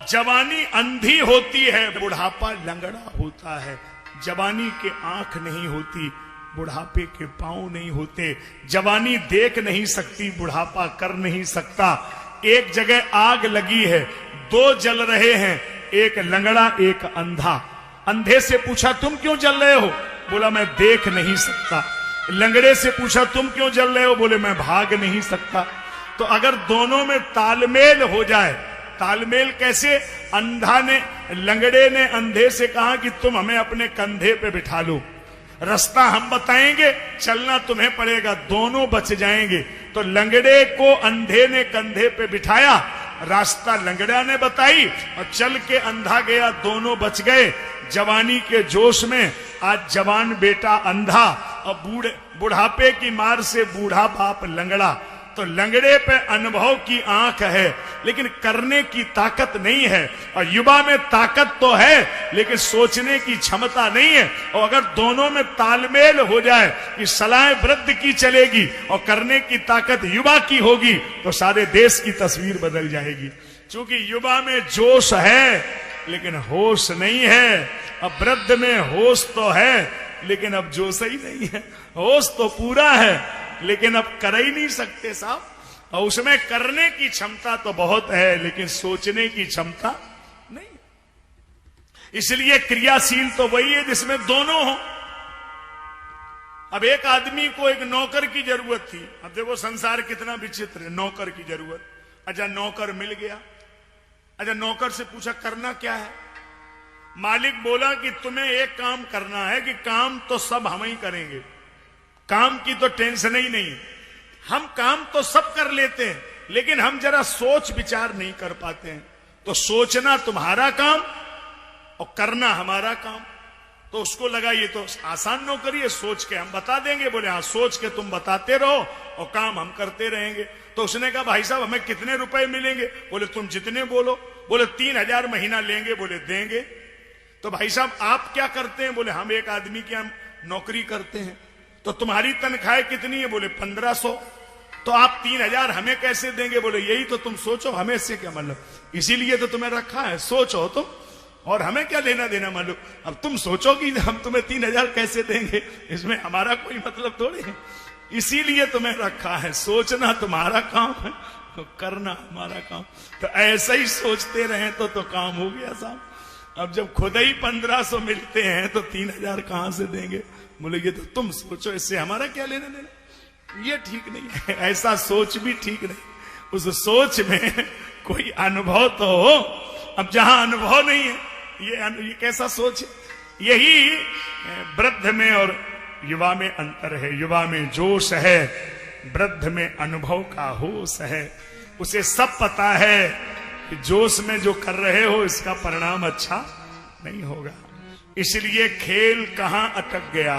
जवानी अंधी होती है, बुढ़ापा लंगड़ा होता है। जवानी के आंख नहीं होती, बुढ़ापे के पांव नहीं होते। जवानी देख नहीं सकती, बुढ़ापा कर नहीं सकता। एक जगह आग लगी है, दो जल रहे हैं, एक लंगड़ा एक अंधा। अंधे से पूछा तुम क्यों जल रहे हो? बोला मैं देख नहीं सकता। लंगड़े से पूछा तुम क्यों जल रहे हो? बोले मैं भाग नहीं सकता। तो अगर दोनों में तालमेल हो जाए, तालमेल कैसे? अंधा ने, लंगड़े ने अंधे से कहा कि तुम हमें अपने कंधे पे बिठा लो, रास्ता हम बताएंगे, चलना तुम्हें पड़ेगा, दोनों बच जाएंगे। तो लंगड़े को अंधे ने कंधे पे बिठाया, रास्ता लंगड़ा ने बताई और चल के अंधा गया, दोनों बच गए। जवानी के जोश में आज जवान बेटा अंधा और बुढ़ापे की मार से बूढ़ा बाप लंगड़ा। तो लंगड़े पे अनुभव की आंख है लेकिन करने की ताकत नहीं है, और युवा में ताकत तो है लेकिन सोचने की क्षमता नहीं है। और अगर दोनों में तालमेल हो जाए कि सलाह वृद्ध की चलेगी और करने की ताकत युवा की होगी तो सारे देश की तस्वीर बदल जाएगी। क्योंकि युवा में जोश है लेकिन होश नहीं है, अब वृद्ध में होश तो है लेकिन अब जोश ही नहीं है। होश तो पूरा है लेकिन अब कर ही नहीं सकते साहब, और उसमें करने की क्षमता तो बहुत है लेकिन सोचने की क्षमता नहीं। इसलिए क्रियाशील तो वही है जिसमें दोनों हो। अब एक आदमी को एक नौकर की जरूरत थी। अब देखो संसार कितना विचित्र है, नौकर की जरूरत। अच्छा नौकर मिल गया। अच्छा नौकर से पूछा करना क्या है? मालिक बोला कि तुम्हें एक काम करना है, कि काम तो सब हम ही करेंगे, काम की तो टेंशन ही नहीं, हम काम तो सब कर लेते हैं लेकिन हम जरा सोच विचार नहीं कर पाते हैं। तो सोचना तुम्हारा काम और करना हमारा काम। तो उसको लगा ये तो आसान नौकरी है, सोच के हम बता देंगे। बोले हाँ सोच के तुम बताते रहो और काम हम करते रहेंगे। तो उसने कहा भाई साहब हमें कितने रुपए मिलेंगे? बोले तुम जितने बोलो। बोले 3,000 महीना लेंगे? बोले देंगे। तो भाई साहब आप क्या करते हैं? बोले हम एक आदमी की हम नौकरी करते हैं। तो तुम्हारी तनख्वाह कितनी है? बोले 1500। तो आप 3,000 हमें कैसे देंगे? बोले यही तो तुम सोचो, हमें इससे क्या मतलब, इसीलिए तो तुम्हें रखा है, सोचो तुम, और हमें क्या लेना देना मालूम। अब तुम सोचो कि हम तुम्हें 3,000 कैसे देंगे, इसमें हमारा कोई मतलब थोड़ी है, इसीलिए तुम्हें रखा है। सोचना तुम्हारा काम है, तो करना हमारा काम। तो ऐसा ही सोचते रहे तो काम हो गया साहब। अब जब खुद ही 1500 मिलते हैं तो 3,000 कहां से देंगे? बोले ये तो तुम सोचो, इससे हमारा क्या लेना देना। ये ठीक नहीं है, ऐसा सोच भी ठीक नहीं। उस सोच में कोई अनुभव तो हो। अब जहां अनुभव नहीं है ये कैसा सोच है? यही वृद्ध में और युवा में अंतर है। युवा में जोश है, वृद्ध में अनुभव का होश है। उसे सब पता है कि जोश में जो कर रहे हो इसका परिणाम अच्छा नहीं होगा। इसलिए खेल कहां अटक गया?